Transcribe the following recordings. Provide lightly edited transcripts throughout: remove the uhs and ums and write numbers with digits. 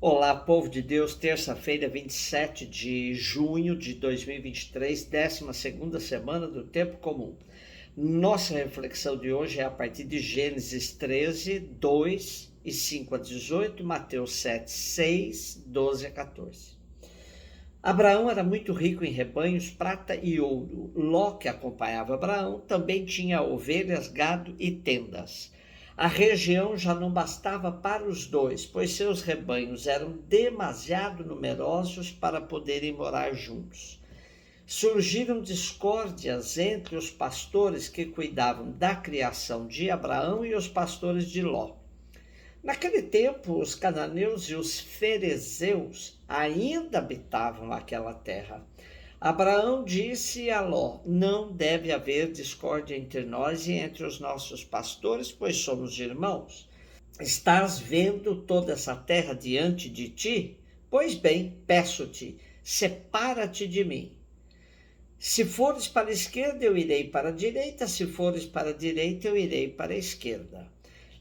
Olá, povo de Deus, terça-feira, 27 de junho de 2023, 12ª semana do Tempo Comum. Nossa reflexão de hoje é a partir de Gênesis 13, 2 e 5 a 18, Mateus 7, 6, 12 a 14. Abraão era muito rico em rebanhos, prata e ouro. Ló, que acompanhava Abraão, também tinha ovelhas, gado e tendas. A região já não bastava para os dois, pois seus rebanhos eram demasiado numerosos para poderem morar juntos. Surgiram discórdias entre os pastores que cuidavam da criação de Abraão e os pastores de Ló. Naquele tempo, os cananeus e os ferezeus ainda habitavam aquela terra. Abraão disse a Ló: não deve haver discórdia entre nós e entre os nossos pastores, pois somos irmãos. Estás vendo toda essa terra diante de ti? Pois bem, peço-te, separa-te de mim. Se fores para a esquerda, eu irei para a direita, se fores para a direita, eu irei para a esquerda.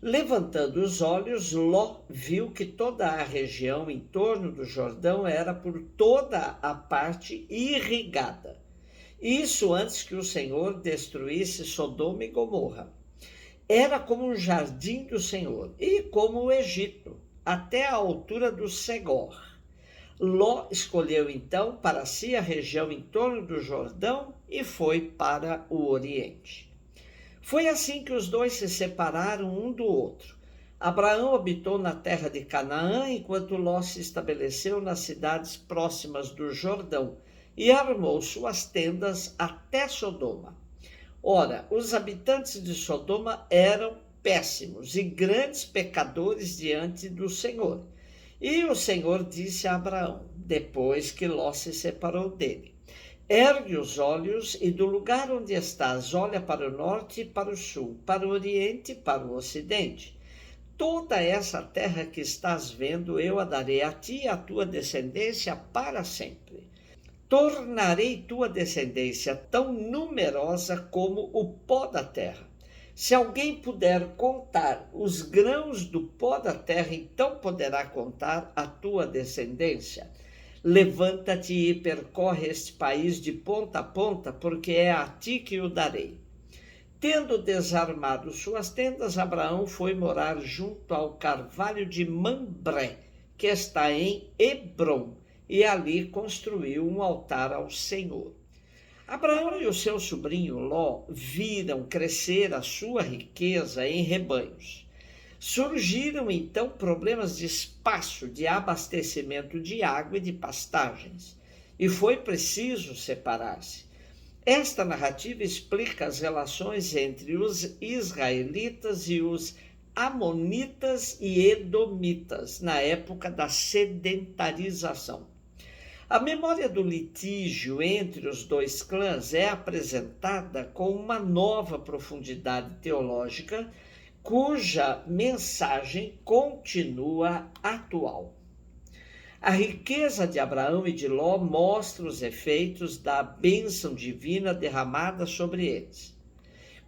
Levantando os olhos, Ló viu que toda a região em torno do Jordão era por toda a parte irrigada. Isso antes que o Senhor destruísse Sodoma e Gomorra. Era como um jardim do Senhor e como o Egito, até a altura do Segor. Ló escolheu então para si a região em torno do Jordão e foi para o Oriente. Foi assim que os dois se separaram um do outro. Abraão habitou na terra de Canaã, enquanto Ló se estabeleceu nas cidades próximas do Jordão e armou suas tendas até Sodoma. Ora, os habitantes de Sodoma eram péssimos e grandes pecadores diante do Senhor. E o Senhor disse a Abraão, depois que Ló se separou dele: ergue os olhos e do lugar onde estás, olha para o norte e para o sul, para o oriente e para o ocidente. Toda essa terra que estás vendo, eu a darei a ti e à tua descendência para sempre. Tornarei tua descendência tão numerosa como o pó da terra. Se alguém puder contar os grãos do pó da terra, então poderá contar a tua descendência. Levanta-te e percorre este país de ponta a ponta, porque é a ti que o darei. Tendo desarmado suas tendas, Abraão foi morar junto ao carvalho de Mambré, que está em Hebrom, e ali construiu um altar ao Senhor. Abraão e o seu sobrinho Ló viram crescer a sua riqueza em rebanhos. Surgiram então problemas de espaço, de abastecimento de água e de pastagens, e foi preciso separar-se. Esta narrativa explica as relações entre os israelitas e os amonitas e edomitas na época da sedentarização. A memória do litígio entre os dois clãs é apresentada com uma nova profundidade teológica, cuja mensagem continua atual. A riqueza de Abraão e de Ló mostra os efeitos da bênção divina derramada sobre eles.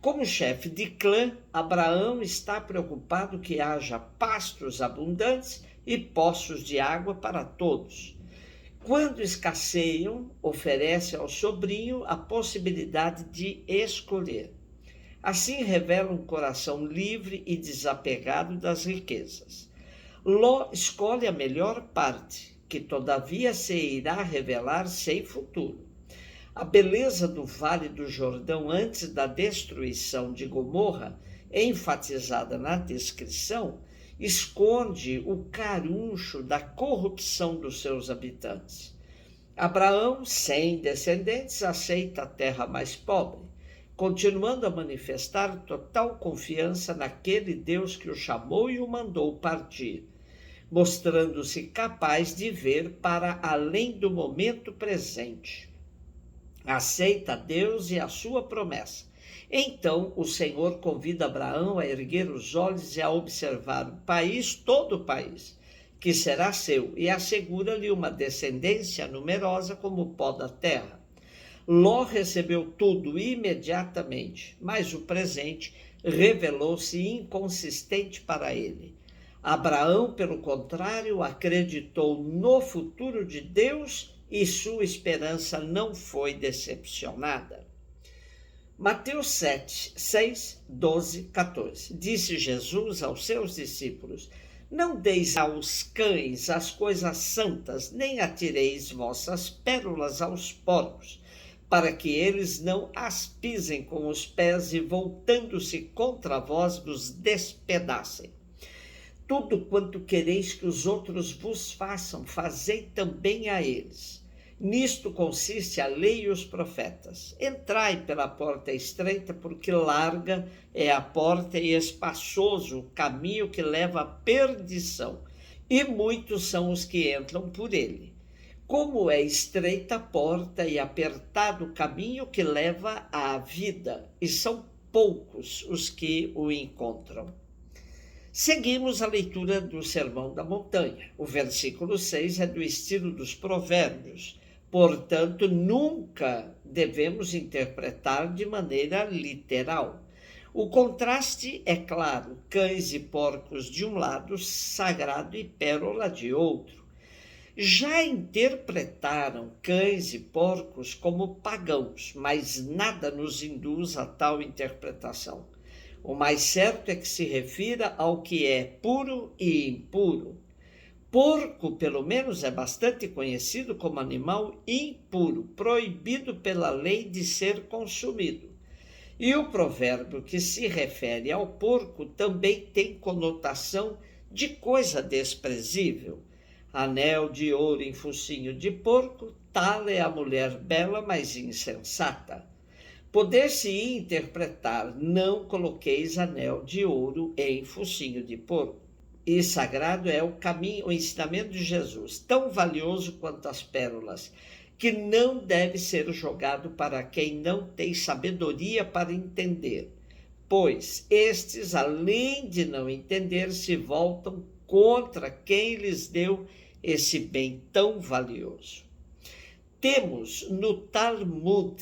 Como chefe de clã, Abraão está preocupado que haja pastos abundantes e poços de água para todos. Quando escasseiam, oferece ao sobrinho a possibilidade de escolher. Assim revela um coração livre e desapegado das riquezas. Ló escolhe a melhor parte, que todavia se irá revelar sem futuro. A beleza do Vale do Jordão antes da destruição de Gomorra, enfatizada na descrição, esconde o caruncho da corrupção dos seus habitantes. Abraão, sem descendentes, aceita a terra mais pobre, continuando a manifestar total confiança naquele Deus que o chamou e o mandou partir, mostrando-se capaz de ver para além do momento presente. Aceita Deus e a sua promessa. Então o Senhor convida Abraão a erguer os olhos e a observar o país, todo o país, que será seu, e assegura-lhe uma descendência numerosa como o pó da terra. Ló recebeu tudo imediatamente, mas o presente revelou-se inconsistente para ele. Abraão, pelo contrário, acreditou no futuro de Deus e sua esperança não foi decepcionada. Mateus 7, 6, 12, 14. Disse Jesus aos seus discípulos: não deis aos cães as coisas santas, nem atireis vossas pérolas aos porcos, para que eles não as pisem com os pés e, voltando-se contra vós, vos despedacem. Tudo quanto quereis que os outros vos façam, fazei também a eles. Nisto consiste a lei e os profetas. Entrai pela porta estreita, porque larga é a porta e espaçoso o caminho que leva à perdição, e muitos são os que entram por ele. Como é estreita a porta e apertado o caminho que leva à vida, e são poucos os que o encontram. Seguimos a leitura do Sermão da Montanha. O versículo 6 é do estilo dos provérbios, portanto, nunca devemos interpretar de maneira literal. O contraste é claro: cães e porcos de um lado, sagrado e pérola de outro. Já interpretaram cães e porcos como pagãos, mas nada nos induz a tal interpretação. O mais certo é que se refira ao que é puro e impuro. Porco, pelo menos, é bastante conhecido como animal impuro, proibido pela lei de ser consumido. E o provérbio que se refere ao porco também tem conotação de coisa desprezível. Anel de ouro em focinho de porco, tal é a mulher bela, mas insensata. Poder-se interpretar: não coloqueis anel de ouro em focinho de porco. E sagrado é o caminho, o ensinamento de Jesus, tão valioso quanto as pérolas, que não deve ser jogado para quem não tem sabedoria para entender, pois estes, além de não entender, se voltam contra quem lhes deu esse bem tão valioso. Temos no Talmud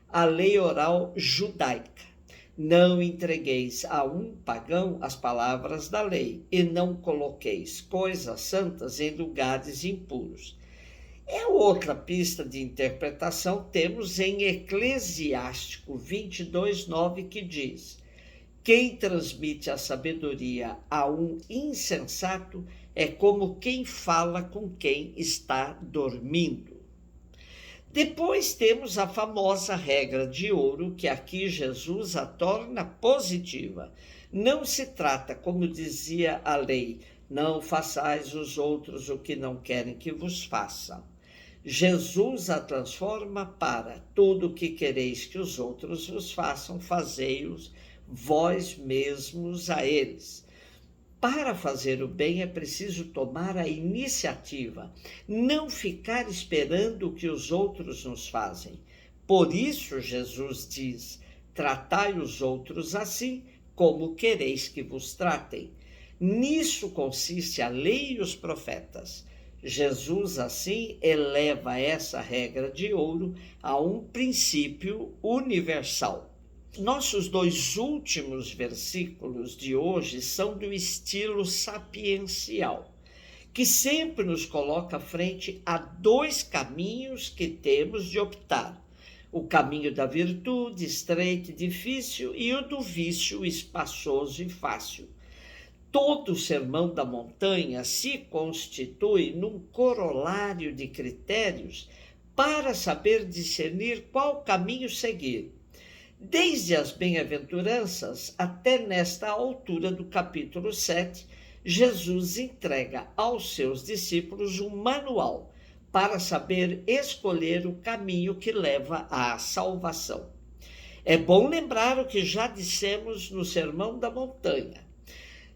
a lei oral judaica: não entregueis a um pagão as palavras da lei, e não coloqueis coisas santas em lugares impuros. É outra pista de interpretação temos em Eclesiástico 22:9, que diz: quem transmite a sabedoria a um insensato é como quem fala com quem está dormindo. Depois temos a famosa regra de ouro, que aqui Jesus a torna positiva. Não se trata, como dizia a lei, não façais os outros o que não querem que vos façam. Jesus a transforma para: tudo o que quereis que os outros vos façam, fazei-os vós mesmos a eles. Para fazer o bem é preciso tomar a iniciativa, não ficar esperando o que os outros nos fazem. Por isso Jesus diz: tratai os outros assim como quereis que vos tratem. Nisso consiste a lei e os profetas. Jesus, assim, eleva essa regra de ouro a um princípio universal. Nossos dois últimos versículos de hoje são do estilo sapiencial, que sempre nos coloca frente a dois caminhos que temos de optar: o caminho da virtude, estreito e difícil, e o do vício, espaçoso e fácil. Todo o Sermão da Montanha se constitui num corolário de critérios para saber discernir qual caminho seguir. Desde as bem-aventuranças até nesta altura do capítulo 7, Jesus entrega aos seus discípulos um manual para saber escolher o caminho que leva à salvação. É bom lembrar o que já dissemos no Sermão da Montanha.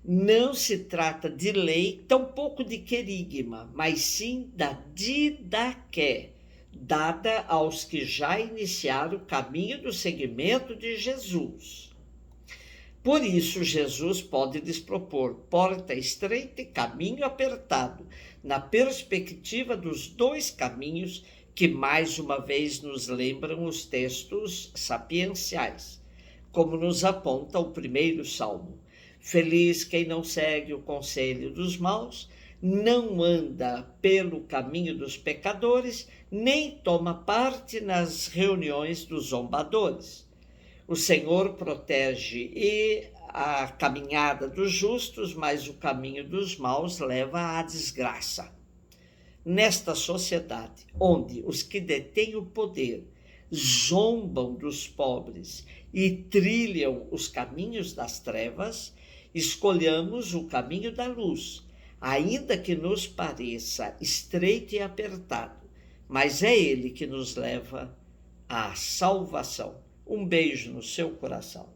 Não se trata de lei, tampouco de querigma, mas sim da didaqué, dada aos que já iniciaram o caminho do seguimento de Jesus. Por isso, Jesus pode lhes propor porta estreita e caminho apertado, na perspectiva dos dois caminhos que mais uma vez nos lembram os textos sapienciais, como nos aponta o primeiro salmo. Feliz quem não segue o conselho dos maus, não anda pelo caminho dos pecadores, nem toma parte nas reuniões dos zombadores. O Senhor protege a caminhada dos justos, mas o caminho dos maus leva à desgraça. Nesta sociedade, onde os que detêm o poder zombam dos pobres e trilham os caminhos das trevas, escolhamos o caminho da luz, ainda que nos pareça estreito e apertado, mas é ele que nos leva à salvação. Um beijo no seu coração.